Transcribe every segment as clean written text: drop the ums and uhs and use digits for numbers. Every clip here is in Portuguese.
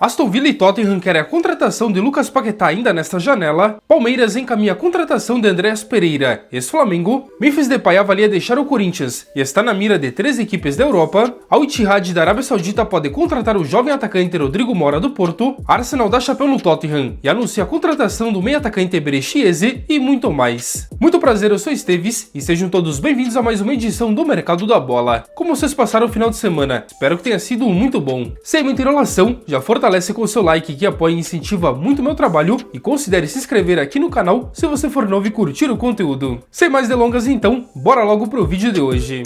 Aston Villa e Tottenham querem a contratação de Lucas Paquetá ainda nesta janela. Palmeiras encaminha a contratação de Andreas Pereira, ex-Flamengo. Memphis Depay avalia deixar o Corinthians e está na mira de 3 equipes da Europa. Al Ittihad da Arábia Saudita pode contratar o jovem atacante Rodrigo Mora do Porto. Arsenal dá chapéu no Tottenham e anuncia a contratação do meio atacante Eberechi Eze e muito mais. Muito prazer, eu sou Esteves e sejam todos bem-vindos a mais uma edição do Mercado da Bola. Como vocês passaram o final de semana? Espero que tenha sido muito bom. Sem muita enrolação, já fortalece com o seu like que apoia e incentiva muito o meu trabalho e considere se inscrever aqui no canal se você for novo e curtir o conteúdo. Sem mais delongas então, bora logo pro vídeo de hoje.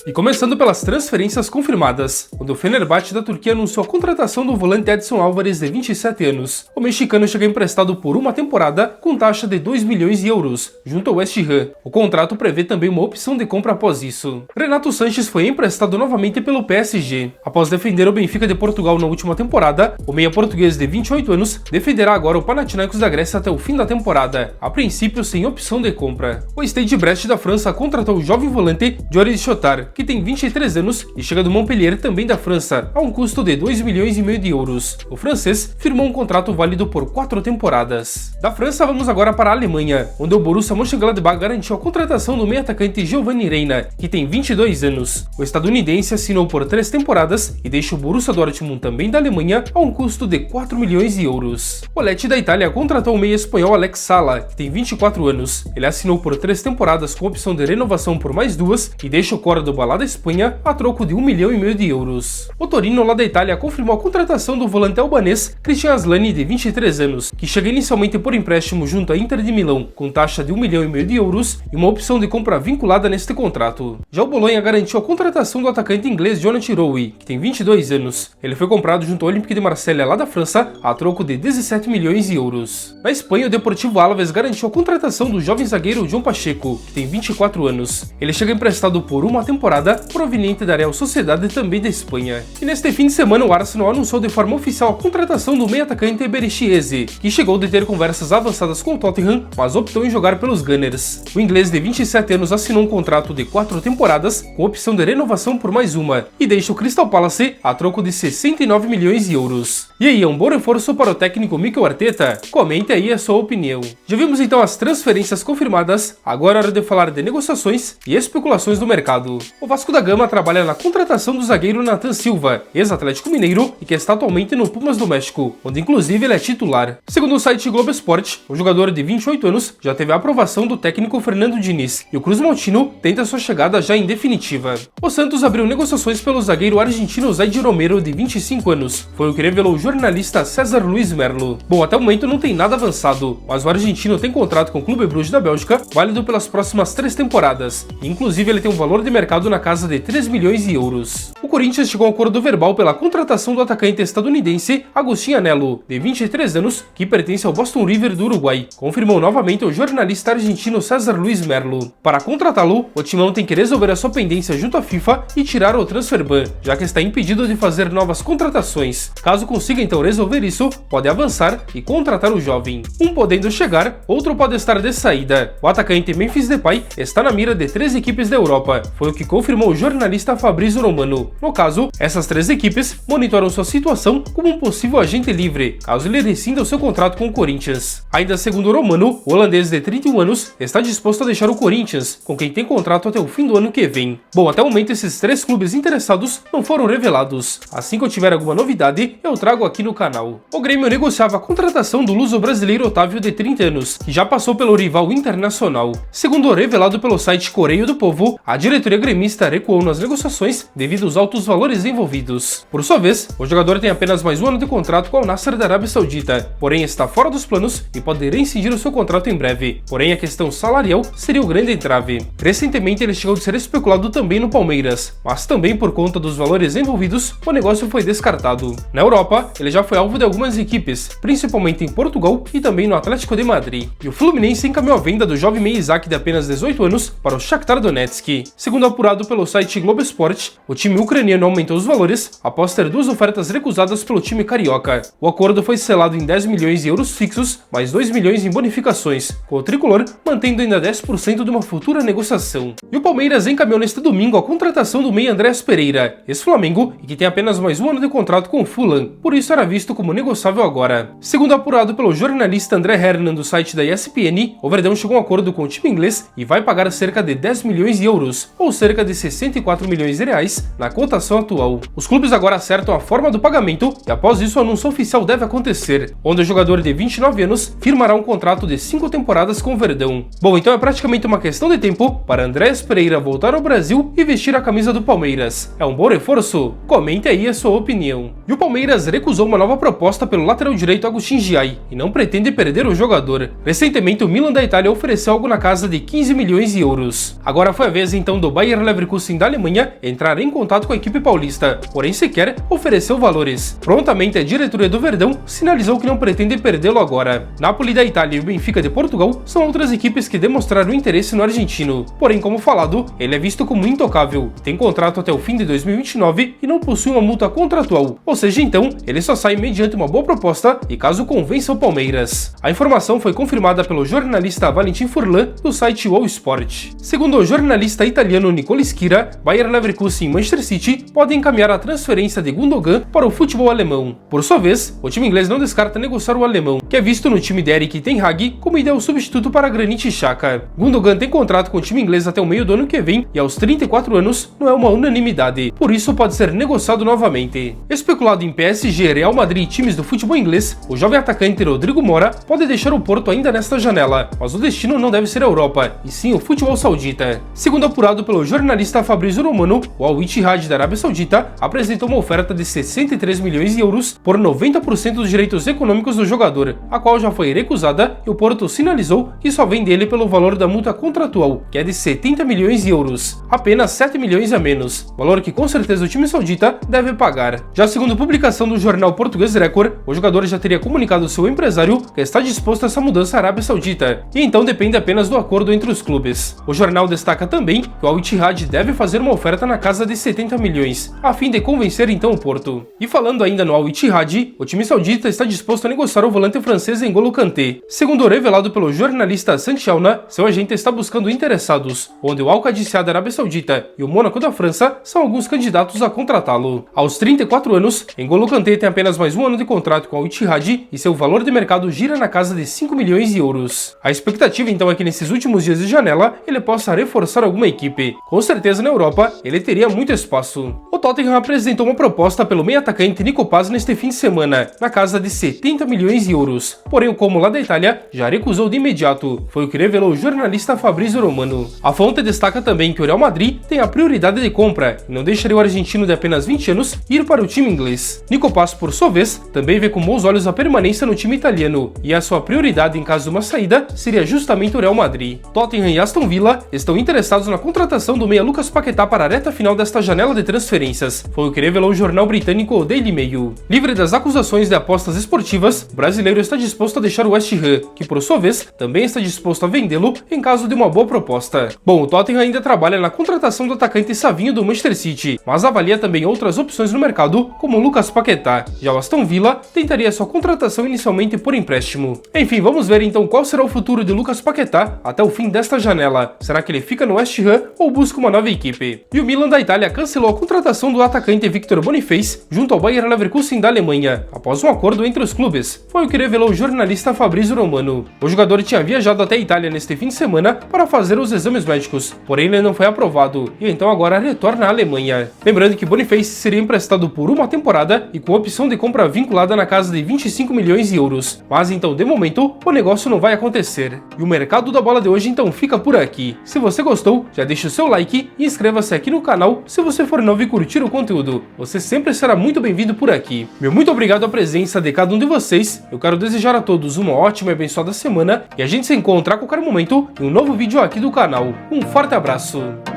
E começando pelas transferências confirmadas, quando o Fenerbahçe da Turquia anunciou a contratação do volante Edson Álvares de 27 anos. O mexicano chega emprestado por uma temporada com taxa de 2 milhões de euros, junto ao West Ham. O contrato prevê também uma opção de compra após isso. Renato Sanches foi emprestado novamente pelo PSG. Após defender o Benfica de Portugal na última temporada, o meia português de 28 anos defenderá agora o Panathinaikos da Grécia até o fim da temporada, a princípio sem opção de compra. O Stade Brest da França contratou o jovem volante Joris Chotard, que tem 23 anos e chega do Montpellier, também da França, a um custo de 2 milhões e meio de euros. O francês firmou um contrato válido por 4 temporadas. Da França vamos agora para a Alemanha, onde o Borussia Mönchengladbach garantiu a contratação do meio atacante Giovanni Reina, que tem 22 anos. O estadunidense assinou por 3 temporadas e deixa o Borussia Dortmund, também da Alemanha, a um custo de 4 milhões de euros. O Lecce da Itália contratou o meia espanhol Alex Sala, que tem 24 anos. Ele assinou por 3 temporadas com opção de renovação por mais 2 e deixa o Córdoba lá da Espanha a troco de 1 milhão e meio de euros. O Torino lá da Itália confirmou a contratação do volante albanês Christian Aslani, de 23 anos, que chega inicialmente por empréstimo junto à Inter de Milão, com taxa de 1 milhão e meio de euros e uma opção de compra vinculada neste contrato. Já o Bolonha garantiu a contratação do atacante inglês Jonathan Rowe, que tem 22 anos. Ele foi comprado junto ao Olympique de Marselha lá da França a troco de 17 milhões de euros. Na Espanha, o Deportivo Alavés garantiu a contratação do jovem zagueiro João Pacheco, que tem 24 anos. Ele chega emprestado por uma temporada proveniente da Real Sociedade, também da Espanha. E neste fim de semana o Arsenal anunciou de forma oficial a contratação do meio atacante Eberechi Eze, que chegou de ter conversas avançadas com o Tottenham, mas optou em jogar pelos Gunners. O inglês de 27 anos assinou um contrato de 4 temporadas com opção de renovação por mais uma e deixa o Crystal Palace a troco de 69 milhões de euros. E aí, é um bom reforço para o técnico Mikel Arteta? Comente aí a sua opinião. Já vimos então as transferências confirmadas, agora é hora de falar de negociações e especulações do mercado. O Vasco da Gama trabalha na contratação do zagueiro Nathan Silva, ex-Atlético Mineiro e que está atualmente no Pumas do México, onde inclusive ele é titular. Segundo o site Globo Esporte, o jogador de 28 anos já teve a aprovação do técnico Fernando Diniz e o Cruz Maltino tenta sua chegada já em definitiva. O Santos abriu negociações pelo zagueiro argentino Zayd Romero, de 25 anos, foi o que revelou o jornalista César Luiz Merlo. Bom, até o momento não tem nada avançado, mas o argentino tem contrato com o Clube Bruges da Bélgica, válido pelas próximas 3 temporadas, e inclusive ele tem um valor de mercado na casa de 3 milhões de euros. O Corinthians chegou a um acordo verbal pela contratação do atacante estadunidense Agustín Anello, de 23 anos, que pertence ao Boston River do Uruguai, confirmou novamente o jornalista argentino César Luiz Merlo. Para contratá-lo, o Timão tem que resolver a sua pendência junto à FIFA e tirar o transfer ban, já que está impedido de fazer novas contratações. Caso consiga então resolver isso, pode avançar e contratar o jovem. Um podendo chegar, outro pode estar de saída. O atacante Memphis Depay está na mira de 3 equipes da Europa, foi o que confirmou o jornalista Fabrizio Romano. No caso, essas 3 equipes monitoram sua situação como um possível agente livre, caso ele rescinda o seu contrato com o Corinthians. Ainda segundo Romano, o holandês de 31 anos está disposto a deixar o Corinthians, com quem tem contrato até o fim do ano que vem. Bom, até o momento esses 3 clubes interessados não foram revelados. Assim que eu tiver alguma novidade, eu trago aqui no canal. O Grêmio negociava a contratação do luso-brasileiro Otávio, de 30 anos, que já passou pelo rival Internacional. Segundo revelado pelo site Correio do Povo, a diretoria gremista recuou nas negociações devido aos altos valores envolvidos. Por sua vez, o jogador tem apenas mais um ano de contrato com o Al-Nassr da Arábia Saudita, porém está fora dos planos e pode reincidir o seu contrato em breve. Porém, a questão salarial seria o grande entrave. Recentemente ele chegou a ser especulado também no Palmeiras, mas também por conta dos valores envolvidos, o negócio foi descartado. Na Europa, ele já foi alvo de algumas equipes, principalmente em Portugal e também no Atlético de Madrid. E o Fluminense encaminhou a venda do jovem meia Isaac, de apenas 18 anos, para o Shakhtar Donetsk. Segundo apurado apurado pelo site Globo Esporte, o time ucraniano aumentou os valores após ter duas ofertas recusadas pelo time carioca. O acordo foi selado em 10 milhões de euros fixos, mais 2 milhões em bonificações, com o tricolor mantendo ainda 10% de uma futura negociação. E o Palmeiras encaminhou neste domingo a contratação do meia Andréas Pereira, ex-Flamengo, e que tem apenas mais um ano de contrato com o Fulham, por isso era visto como negociável agora. Segundo apurado pelo jornalista André Hernan do site da ESPN, o Verdão chegou a um acordo com o time inglês e vai pagar cerca de 10 milhões de euros, ou cerca de 64 milhões de reais, na cotação atual. Os clubes agora acertam a forma do pagamento e após isso o anúncio oficial deve acontecer, onde o jogador de 29 anos firmará um contrato de 5 temporadas com o Verdão. Bom, então é praticamente uma questão de tempo para Andréas Pereira voltar ao Brasil e vestir a camisa do Palmeiras. É um bom reforço? Comente aí a sua opinião. E o Palmeiras recusou uma nova proposta pelo lateral direito Agustin Giai e não pretende perder o jogador. Recentemente o Milan da Itália ofereceu algo na casa de 15 milhões de euros. Agora foi a vez então do Bayer Leverkusen da Alemanha entrar em contato com a equipe paulista, porém sequer ofereceu valores. Prontamente a diretoria do Verdão sinalizou que não pretende perdê-lo agora. Napoli da Itália e o Benfica de Portugal são outras equipes que demonstraram interesse no argentino, porém como falado, ele é visto como intocável, tem contrato até o fim de 2029 e não possui uma multa contratual, ou seja então, ele só sai mediante uma boa proposta e caso convença o Palmeiras. A informação foi confirmada pelo jornalista Valentin Furlan do site All Sport. Segundo o jornalista italiano Nicola Schira, Bayer Leverkusen e Manchester City podem encaminhar a transferência de Gundogan para o futebol alemão. Por sua vez, o time inglês não descarta negociar o alemão, que é visto no time de Erik ten Hag como ideal substituto para Granit Xhaka. Gundogan tem contrato com o time inglês até o meio do ano que vem e aos 34 anos não é uma unanimidade, por isso pode ser negociado novamente. Especulado em PSG, Real Madrid e times do futebol inglês, o jovem atacante Rodrigo Mora pode deixar o Porto ainda nesta janela, mas o destino não deve ser a Europa, e sim o futebol saudita. Segundo apurado pelo jornalista Fabrizio Romano, o Al Ittihad da Arábia Saudita apresentou uma oferta de 63 milhões de euros por 90% dos direitos econômicos do jogador, a qual já foi recusada e o Porto sinalizou que só vende ele pelo valor da multa contratual, que é de 70 milhões de euros, apenas 7 milhões a menos, valor que com certeza o time saudita deve pagar. Já segundo publicação do jornal português Record, o jogador já teria comunicado ao seu empresário que está disposto a essa mudança à Arábia Saudita, e então depende apenas do acordo entre os clubes. O jornal destaca também que o Al Ittihad deve fazer uma oferta na casa de 70 milhões, a fim de convencer então o Porto. E falando ainda no Al Ittihad, o time saudita está disposto a negociar o volante francês N'Golo Kanté. Segundo revelado pelo jornalista Santi Auna, seu agente está buscando interessados, onde o Al Qadisiyah da Arábia Saudita e o Mônaco da França são alguns candidatos a contratá-lo. Aos 34 anos, N'Golo Kanté tem apenas mais um ano de contrato com o Al Ittihad e seu valor de mercado gira na casa de 5 milhões de euros. A expectativa então é que nesses últimos dias de janela ele possa reforçar alguma equipe. Com certeza na Europa ele teria muito espaço. O Tottenham apresentou uma proposta pelo meio-atacante Nico Paz neste fim de semana, na casa de 70 milhões de euros. Porém o Como lá da Itália já recusou de imediato, foi o que revelou o jornalista Fabrizio Romano. A fonte destaca também que o Real Madrid tem a prioridade de compra e não deixaria o argentino de apenas 20 anos ir para o time inglês. Nico Paz, por sua vez, também vê com bons olhos a permanência no time italiano e a sua prioridade em caso de uma saída seria justamente o Real Madrid. Tottenham e Aston Villa estão interessados na contratação do meia Lucas Paquetá para a reta final desta janela de transferências, foi o que revelou o jornal britânico o Daily Mail. Livre das acusações de apostas esportivas, o brasileiro está disposto a deixar o West Ham, que por sua vez também está disposto a vendê-lo em caso de uma boa proposta. Bom, o Tottenham ainda trabalha na contratação do atacante Savinho do Manchester City, mas avalia também outras opções no mercado, como o Lucas Paquetá. Já o Aston Villa tentaria sua contratação inicialmente por empréstimo. Enfim, vamos ver então qual será o futuro de Lucas Paquetá até o fim desta janela. Será que ele fica no West Ham ou busca uma nova equipe? E o Milan da Itália cancelou a contratação do atacante Victor Boniface junto ao Bayer Leverkusen da Alemanha, após um acordo entre os clubes, foi o que revelou o jornalista Fabrizio Romano. O jogador tinha viajado até a Itália neste fim de semana para fazer os exames médicos, porém ele não foi aprovado e então agora retorna à Alemanha. Lembrando que Boniface seria emprestado por uma temporada e com opção de compra vinculada na casa de 25 milhões de euros, mas então de momento o negócio não vai acontecer. E o mercado da bola de hoje então fica por aqui. Se você gostou, já deixa o seu like e inscreva-se aqui no canal se você for novo e curtir o conteúdo. Você sempre será muito bem-vindo por aqui. Meu muito obrigado à presença de cada um de vocês. Eu quero desejar a todos uma ótima e abençoada semana e a gente se encontra a qualquer momento em um novo vídeo aqui do canal. Um forte abraço!